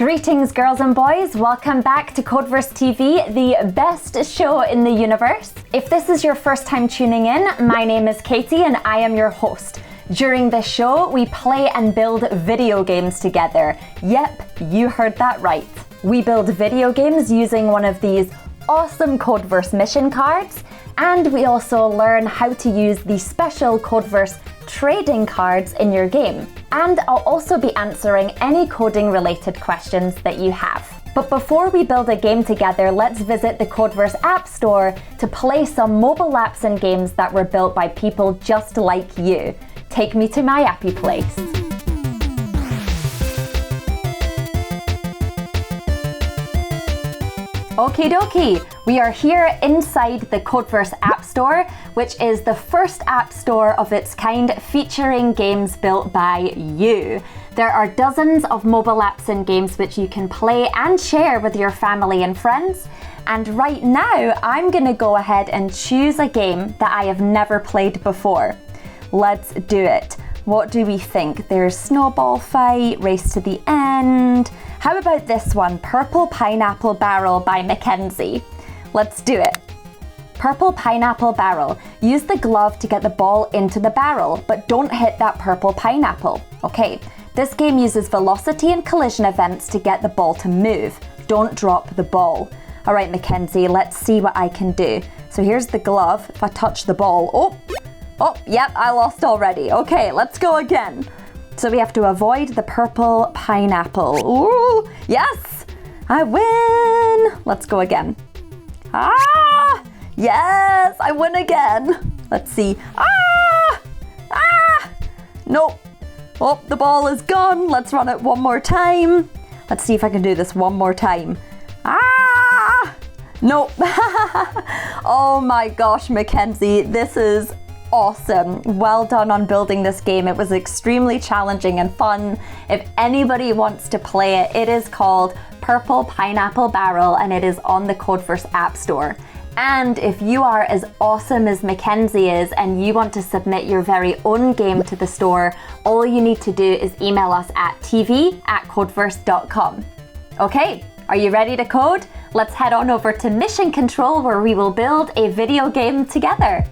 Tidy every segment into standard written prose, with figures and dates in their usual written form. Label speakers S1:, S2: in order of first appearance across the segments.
S1: Greetings girls and boys, welcome back to Codeverse TV, the best show in the universe. If this is your first time tuning in, my name is Katy and I am your host. During this show, we play and build video games together. Yep, you heard that right. We build video games using one of these awesome Codeverse mission cards, and we also learn how to use the special Codeverse trading cards in your game. And I'll also be answering any coding related questions that you have. But before we build a game together, let's visit the Codeverse App Store to play some mobile apps and games that were built by people just like you. Take me to my appy place. Okie dokie, we are here inside the Codeverse App Store, which is the first app store of its kind featuring games built by you. There are dozens of mobile apps and games which you can play and share with your family and friends. And right now, I'm gonna go ahead and choose a game that I have never played before. Let's do it. What do we think? There's Snowball Fight, Race to the End. How about this one, Purple Pineapple Barrel by Mackenzie? Let's do it. Purple Pineapple Barrel. Use the glove to get the ball into the barrel, but don't hit that purple pineapple. Okay, this game uses velocity and collision events to get the ball to move. Don't drop the ball. All right, Mackenzie, let's see what I can do. So here's the glove. If I touch the ball, Oh, yep, I lost already. Okay, let's go again. So we have to avoid the purple pineapple. Ooh, yes, I win. Let's go again. Ah, yes, I win again. Let's see. Nope. Oh, the ball is gone. Let's run it one more time. Let's see if I can do this one more time. Nope. Oh my gosh, Mackenzie, this is awesome. Well done on building this game. It was extremely challenging and fun. If anybody wants to play it, it is called Purple Pineapple Barrel and it is on the Codeverse App Store. And if you are as awesome as Mackenzie is and you want to submit your very own game to the store, all you need to do is email us at tv@codeverse.com. Okay, are you ready to code? Let's head on over to Mission Control where we will build a video game together.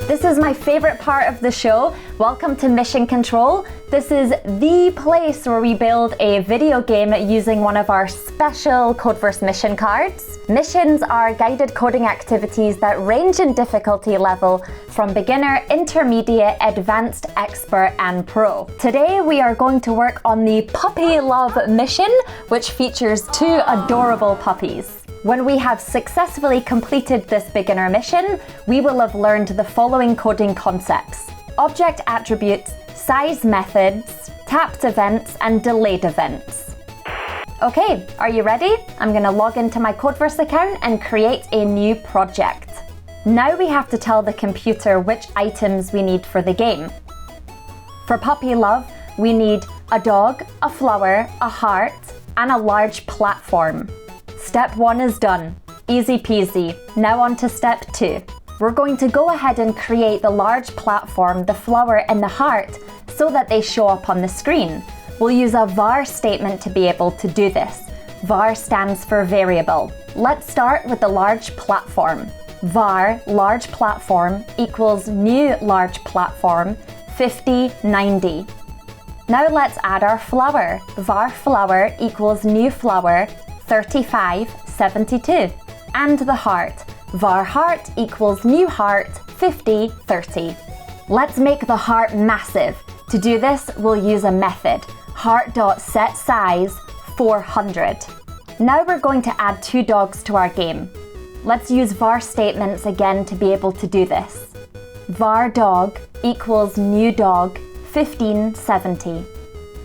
S1: This is my favorite part of the show. Welcome to Mission Control. This is the place where we build a video game using one of our special Codeverse mission cards. Missions are guided coding activities that range in difficulty level from beginner, intermediate, advanced, expert, and pro. Today we are going to work on the Puppy Love mission, which features 2 adorable puppies. When we have successfully completed this beginner mission, we will have learned the following coding concepts: object attributes, size methods, tapped events, and delayed events. Okay, are you ready? I'm gonna log into my Codeverse account and create a new project. Now we have to tell the computer which items we need for the game. For Puppy Love, we need a dog, a flower, a heart, and a large platform. Step 1 is done. Easy peasy. Now on to step 2. We're going to go ahead and create the large platform, the flower, and the heart so that they show up on the screen. We'll use a var statement to be able to do this. var stands for variable. Let's start with the large platform. var large platform equals new large platform 5090. Now let's add our flower. var flower equals new flower 3572. And the heart. var heart equals new heart 5030. Let's make the heart massive. To do this, we'll use a method. Heart.setSize 400. Now we're going to add 2 dogs to our game. Let's use var statements again to be able to do this. var dog equals new dog 1570.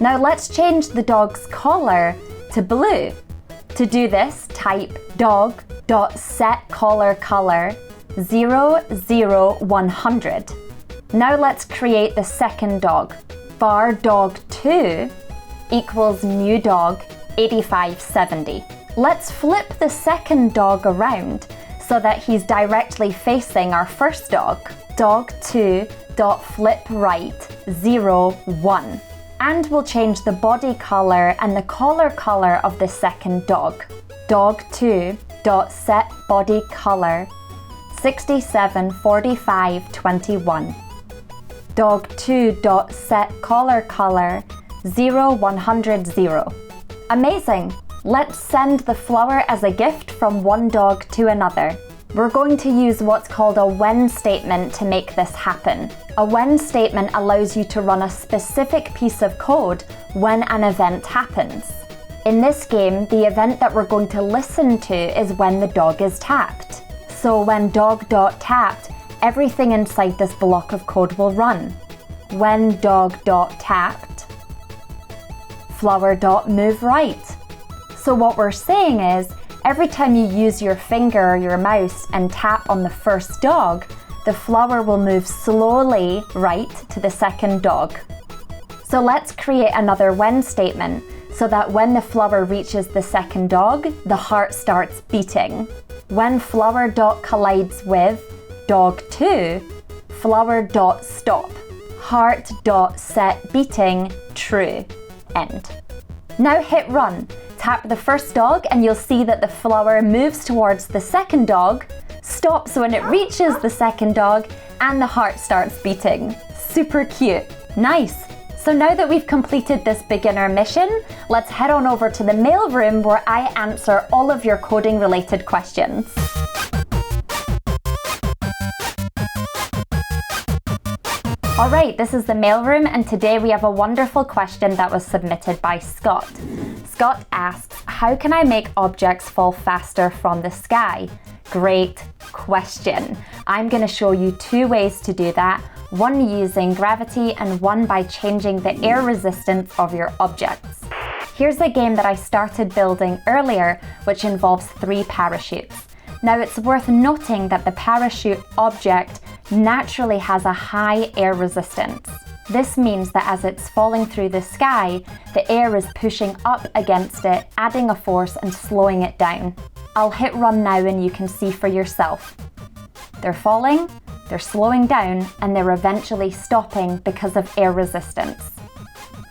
S1: Now let's change the dog's collar to blue. To do this, type dog.setCollarColor 00100. Now let's create the second dog. var dog2 equals new dog 8570. Let's flip the second dog around so that he's directly facing our first dog. Dog2 dog.flipright 0, 1. And we'll change the body color and the collar color of the second dog. Dog2.setBodyColor 674521. Dog2.setCollar 0100. Amazing! Let's send the flower as a gift from one dog to another. We're going to use what's called a when statement to make this happen. A when statement allows you to run a specific piece of code when an event happens. In this game, the event that we're going to listen to is when the dog is tapped. So when dog.tapped, everything inside this block of code will run. When dog.tapped, flower.moveRight. So what we're saying is, every time you use your finger or your mouse and tap on the first dog, the flower will move slowly right to the second dog. So let's create another when statement so that when the flower reaches the second dog, the heart starts beating. When flower.collides with dog2, flower.stop, heart.setBeating, true, end. Now hit run. Tap the first dog and you'll see that the flower moves towards the second dog, stops when it reaches the second dog, and the heart starts beating. Super cute. Nice. So now that we've completed this beginner mission, let's head on over to the mailroom where I answer all of your coding related questions. Alright, this is the mailroom and today we have a wonderful question that was submitted by Scott. Scott asks, how can I make objects fall faster from the sky? Great question. I'm going to show you two ways to do that, one using gravity and one by changing the air resistance of your objects. Here's a game that I started building earlier, which involves 3 parachutes. Now it's worth noting that the parachute object naturally has a high air resistance. This means that as it's falling through the sky, the air is pushing up against it, adding a force and slowing it down. I'll hit run now and you can see for yourself. They're falling, they're slowing down, and they're eventually stopping because of air resistance.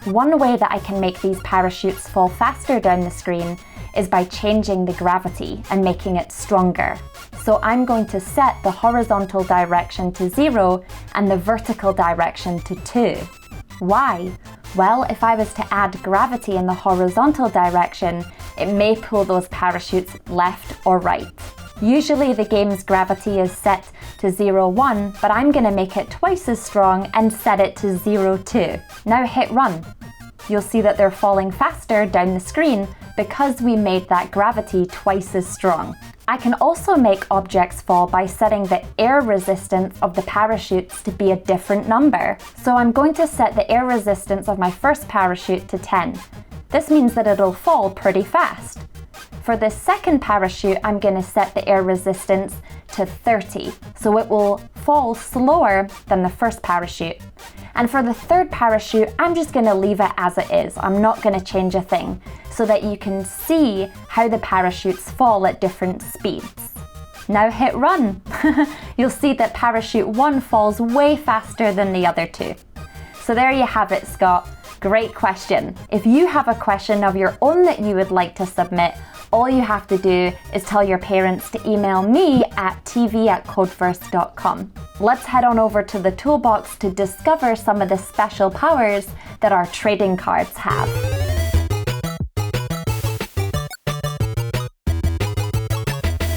S1: One way that I can make these parachutes fall faster down the screen is by changing the gravity and making it stronger. So I'm going to set the horizontal direction to 0 and the vertical direction to 2. Why? Well, if I was to add gravity in the horizontal direction, it may pull those parachutes left or right. Usually the game's gravity is set to 0, 1, but I'm going to make it twice as strong and set it to 0, 2. Now hit run. You'll see that they're falling faster down the screen because we made that gravity twice as strong. I can also make objects fall by setting the air resistance of the parachutes to be a different number. So I'm going to set the air resistance of my first parachute to 10. This means that it'll fall pretty fast. For the second parachute, I'm going to set the air resistance to 30, so it will fall slower than the first parachute. And for the third parachute, I'm just going to leave it as it is. I'm not going to change a thing, so that you can see how the parachutes fall at different speeds. Now hit run. You'll see that parachute 1 falls way faster than the other 2. So there you have it, Scott. Great question. If you have a question of your own that you would like to submit, all you have to do is tell your parents to email me at tv@codeverse.com. Let's head on over to the toolbox to discover some of the special powers that our trading cards have.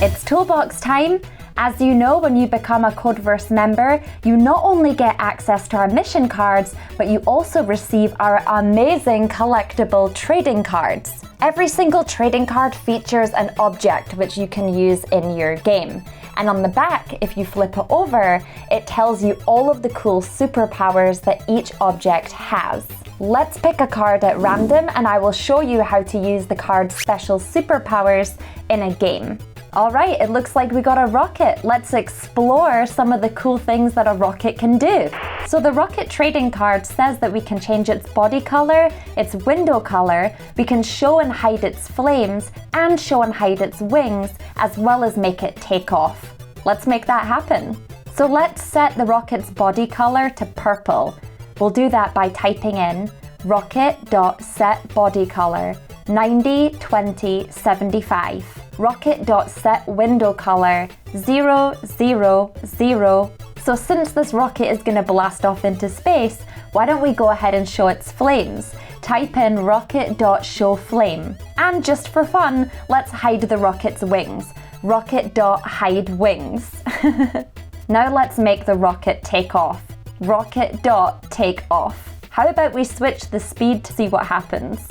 S1: It's Toolbox time. As you know, when you become a Codeverse member, you not only get access to our mission cards, but you also receive our amazing collectible trading cards. Every single trading card features an object which you can use in your game. And on the back, if you flip it over, it tells you all of the cool superpowers that each object has. Let's pick a card at random and I will show you how to use the card's special superpowers in a game. Alright, it looks like we got a rocket. Let's explore some of the cool things that a rocket can do. So the rocket trading card says that we can change its body color, its window color, we can show and hide its flames, and show and hide its wings, as well as make it take off. Let's make that happen. So let's set the rocket's body color to purple. We'll do that by typing in rocket.setBodyColor 90 20 75. Rocket.setWindowColor 0 0 0. So since this rocket is going to blast off into space, why don't we go ahead and show its flames? Type in rocket.showFlame. And just for fun, let's hide the rocket's wings. Rocket.hideWings. Now let's make the rocket take off. Rocket.takeoff. How about we switch the speed to see what happens?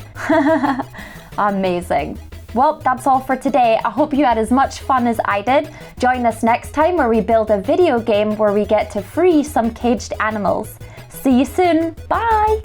S1: Amazing. Well, that's all for today. I hope you had as much fun as I did. Join us next time where we build a video game where we get to free some caged animals. See you soon. Bye!